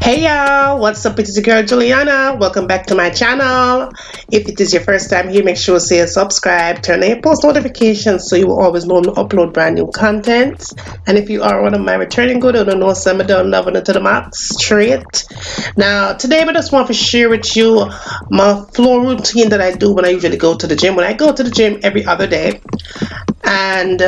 Hey y'all, what's up? It's your girl Juliana. Welcome back to my channel. If it is your first time here, make sure to say subscribe, turn on your post notifications so you will always know when I upload brand new content. And if you are one of my returning good, I don't know some of them loving it to the max straight. Now today I just want to share with you my floor routine that I do when I usually go to the gym. When I go to the gym every other day, and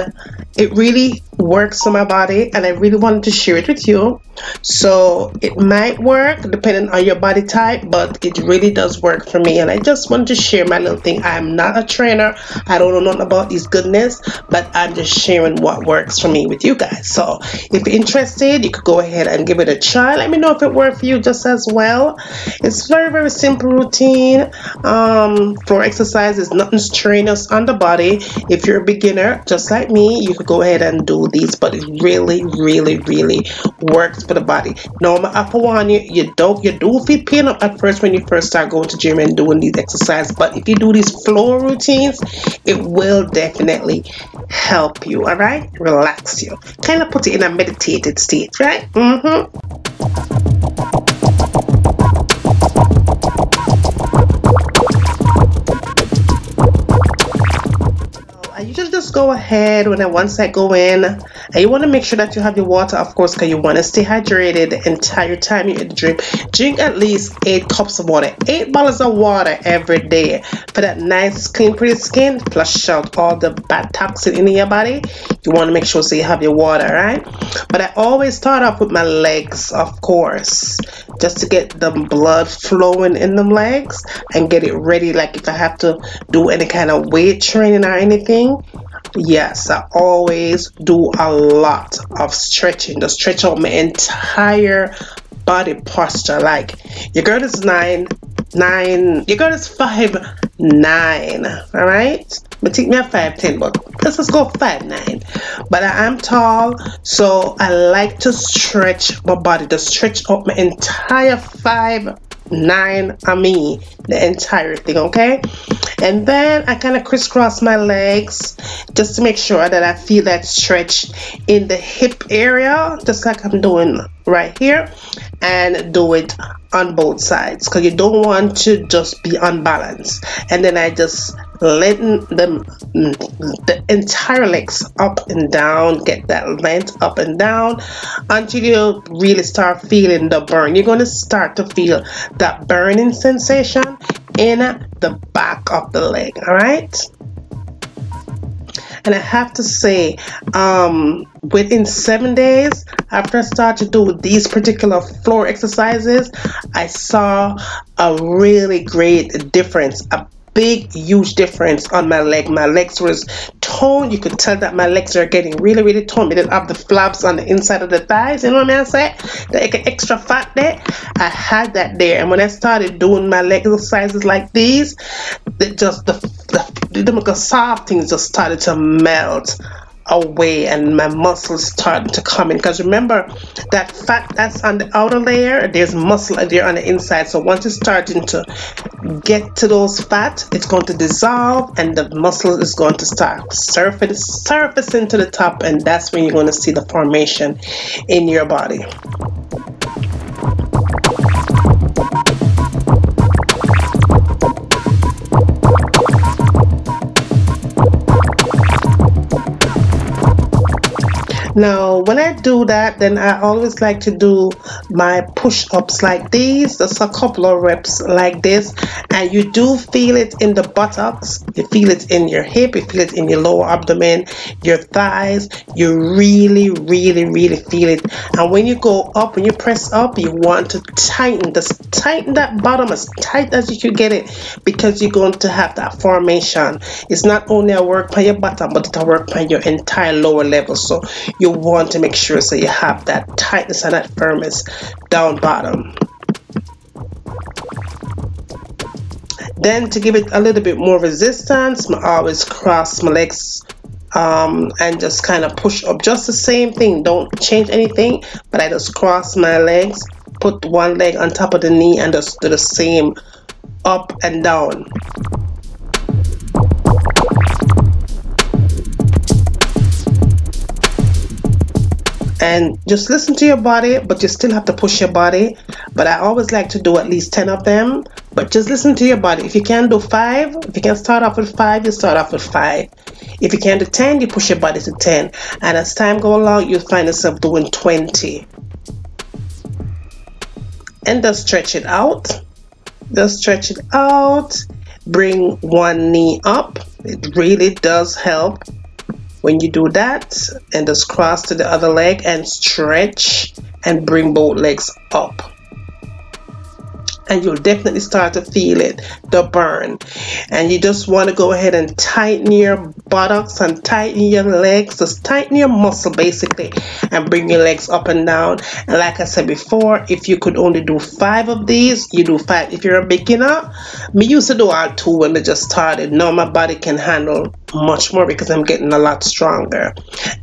it really works for my body, and I really wanted to share it with you. So it might work depending on your body type, but it really does work for me, and I just wanted to share my little thing. I'm not a trainer, I don't know nothing about these goodness, but I'm just sharing what works for me with you guys. So if you're interested, you could go ahead and give it a try. Let me know if it worked for you just as well. It's very simple routine. Floor exercise is nothing strenuous on the body. If you're a beginner just like me, you could go ahead and do these, but it really works for the body. Now I have to warn you, you do feel pain up at first when you first start going to gym and doing these exercises, but if you do these floor routines, it will definitely help you. All right, relax you, kind of put it in a meditated state, right? I usually just go ahead once I go in, and you want to make sure that you have your water, of course, because you want to stay hydrated the entire time you're at the gym. Drink at least 8 cups of water, 8 bottles of water every day for that nice clean pretty skin. Flush out all the bad toxin in your body. You want to make sure so you have your water, right? But I always start off with my legs, of course, just to get the blood flowing in them legs and get it ready, like if I have to do any kind of weight training or anything. Yes, I always do a lot of stretching to stretch out my entire body posture. Like your girl is 5'9", all right? But take me at 5'10", but let's just go 5'9". But I am tall, so I like to stretch my body, to stretch up my entire 5'9", the entire thing, okay? And then I kind of crisscross my legs just to make sure that I feel that stretch in the hip area, just like I'm doing right here, and do it on both sides, because you don't want to just be unbalanced. And then I just let the entire legs up and down, get that length up and down until you really start feeling the burn. You're going to start to feel that burning sensation in the back of the leg, all right? And I have to say, within 7 days after I started to do these particular floor exercises, I saw a really great difference, a big huge difference on my leg. My legs was toned. You could tell that my legs are getting really toned. They didn't have the flaps on the inside of the thighs, you know what I mean? The extra fat there, I had that there. And when I started doing my leg exercises like these, the soft things just started to melt away, and my muscles starting to come in, because remember that fat that's on the outer layer, there's muscle there on the inside. So once it's starting to get to those fat, it's going to dissolve, and the muscle is going to start surfacing to the top, and that's when you're going to see the formation in your body. Now when I do that, then I always like to do my push-ups like these, just a couple of reps like this, and you do feel it in the buttocks, you feel it in your hip, you feel it in your lower abdomen, your thighs. You really feel it. And when you go up, when you press up, you want to tighten that bottom as tight as you could get it, because you're going to have that formation. It's not only a work on your bottom, but it's a work on your entire lower level. So you want to make sure so you have that tightness and that firmness down bottom. Then to give it a little bit more resistance, I always cross my legs and just kind of push up. Just the same thing, don't change anything, but I just cross my legs, put one leg on top of the knee, and just do the same up and down. And just listen to your body, but you still have to push your body. But I always like to do at least 10 of them, but just listen to your body. If you can do 5, if you can start off with 5, you start off with 5. If you can do 10, you push your body to 10, and as time goes along, you'll find yourself doing 20. And just stretch it out. Just stretch it out. Bring one knee up. It really does help when you do that. And just cross to the other leg and stretch and bring both legs up. And you'll definitely start to feel it, the burn. And you just want to go ahead and tighten your buttocks and tighten your legs. Just tighten your muscle basically and bring your legs up and down. And like I said before, if you could only do 5 of these, you do 5. If you're a beginner, me used to do all 2 when I just started. Now my body can handle much more because I'm getting a lot stronger.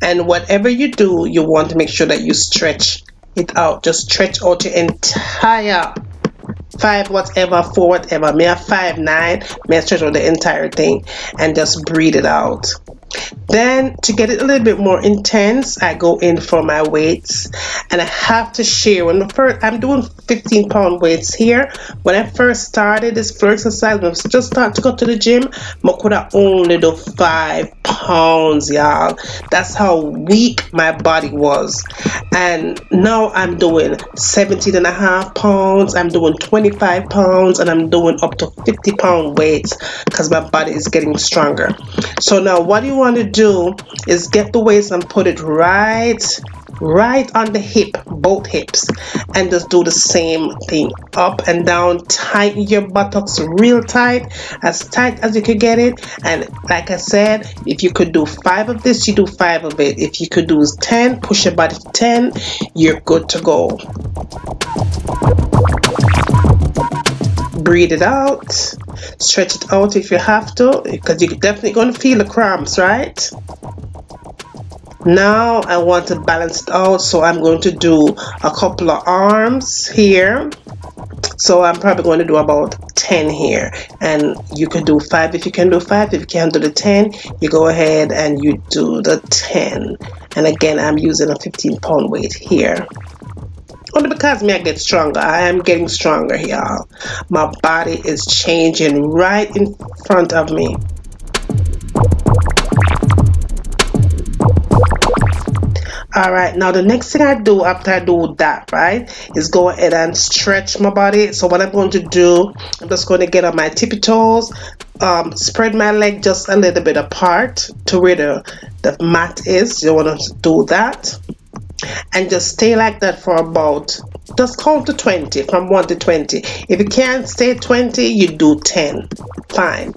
And whatever you do, you want to make sure that you stretch it out. Just stretch out your entire 5 whatever, 4 whatever, may have 5, 9, may I stretch out the entire thing and just breathe it out. Then to get it a little bit more intense, I go in for my weights, and I have to share. When I'm doing 15-pound weights here. When I first started this floor exercise, when I was just starting to go to the gym, I could have only do 5 pounds, y'all. That's how weak my body was. And now I'm doing 17.5 pounds, I'm doing 25 pounds, and I'm doing up to 50-pound weights because my body is getting stronger. So now what you want to do is get the weights and put it right on the hip, both hips, and just do the same thing, up and down. Tighten your buttocks real tight, as tight as you could get it. And like I said, if you could do 5 of this, you do 5 of it. If you could do 10, push your body to 10, you're good to go. Breathe it out, stretch it out if you have to, because you're definitely going to feel the cramps, right? Now I want to balance it out, so I'm going to do a couple of arms here. So I'm probably going to do about 10 here, and you could do 5 if you can do 5. If you can't do the 10, you go ahead and you do the 10. And again, I'm using a 15-pound weight here. Only because me I get stronger. I am getting stronger, y'all. My body is changing right in front of me. Alright, now the next thing I do after I do that, right, is go ahead and stretch my body. So what I'm going to do, I'm just going to get on my tippy toes, spread my leg just a little bit apart to where the mat is. You want to do that. And just stay like that for about, just count to 20, from 1 to 20. If you can't stay 20, you do 10. Fine.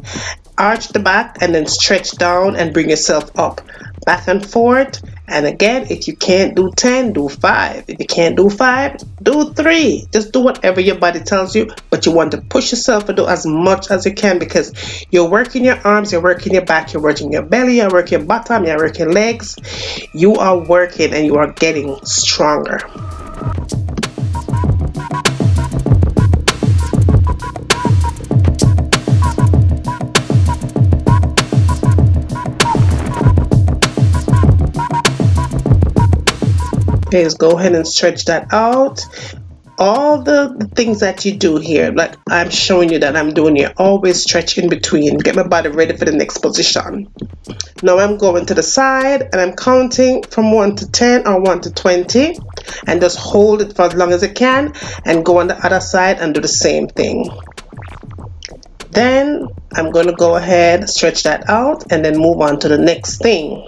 Arch the back and then stretch down and bring yourself up. Back and forth. And again, if you can't do 10, do 5. If you can't do 5, do 3. Just do whatever your body tells you, but you want to push yourself and do as much as you can, because you're working your arms, you're working your back, you're working your belly, you're working your bottom, you're working legs. You are working and you are getting stronger. Okay, just go ahead and stretch that out. All the things that you do here, like I'm showing you that I'm doing here, always stretch in between. Get my body ready for the next position. Now I'm going to the side and I'm counting from 1 to 10 or 1 to 20, and just hold it for as long as you can and go on the other side and do the same thing. Then I'm going to go ahead, stretch that out, and then move on to the next thing.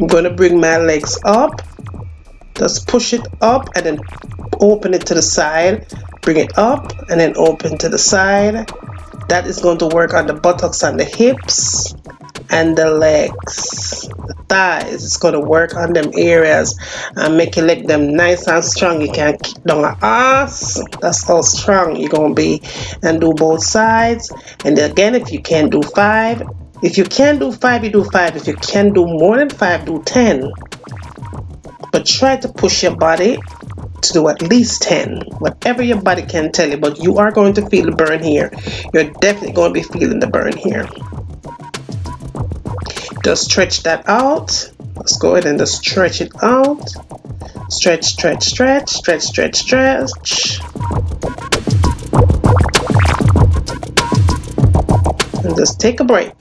I'm going to bring my legs up, just push it up and then open it to the side, bring it up and then open to the side. That is going to work on the buttocks and the hips and the legs, the thighs. It's going to work on them areas and make your leg them nice and strong. You can't kick down an ass. That's how strong you're going to be. And do both sides. And then again, if you can't do 5, if you can do 5, you do 5. If you can do more than 5, do 10. But try to push your body to do at least 10. Whatever your body can tell you, but you are going to feel the burn here. You're definitely going to be feeling the burn here. Just stretch that out. Let's go ahead and just stretch it out. Stretch, stretch, stretch, stretch, stretch, stretch. And just take a break.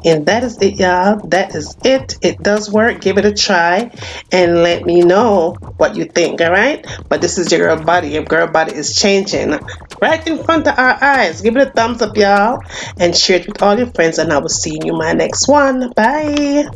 And that is it, y'all. That is it. It does work. Give it a try and let me know what you think. All right, but this is your girl body. Your girl body is changing right in front of our eyes. Give it a thumbs up, y'all, and share it with all your friends, and I will see you in my next one. Bye.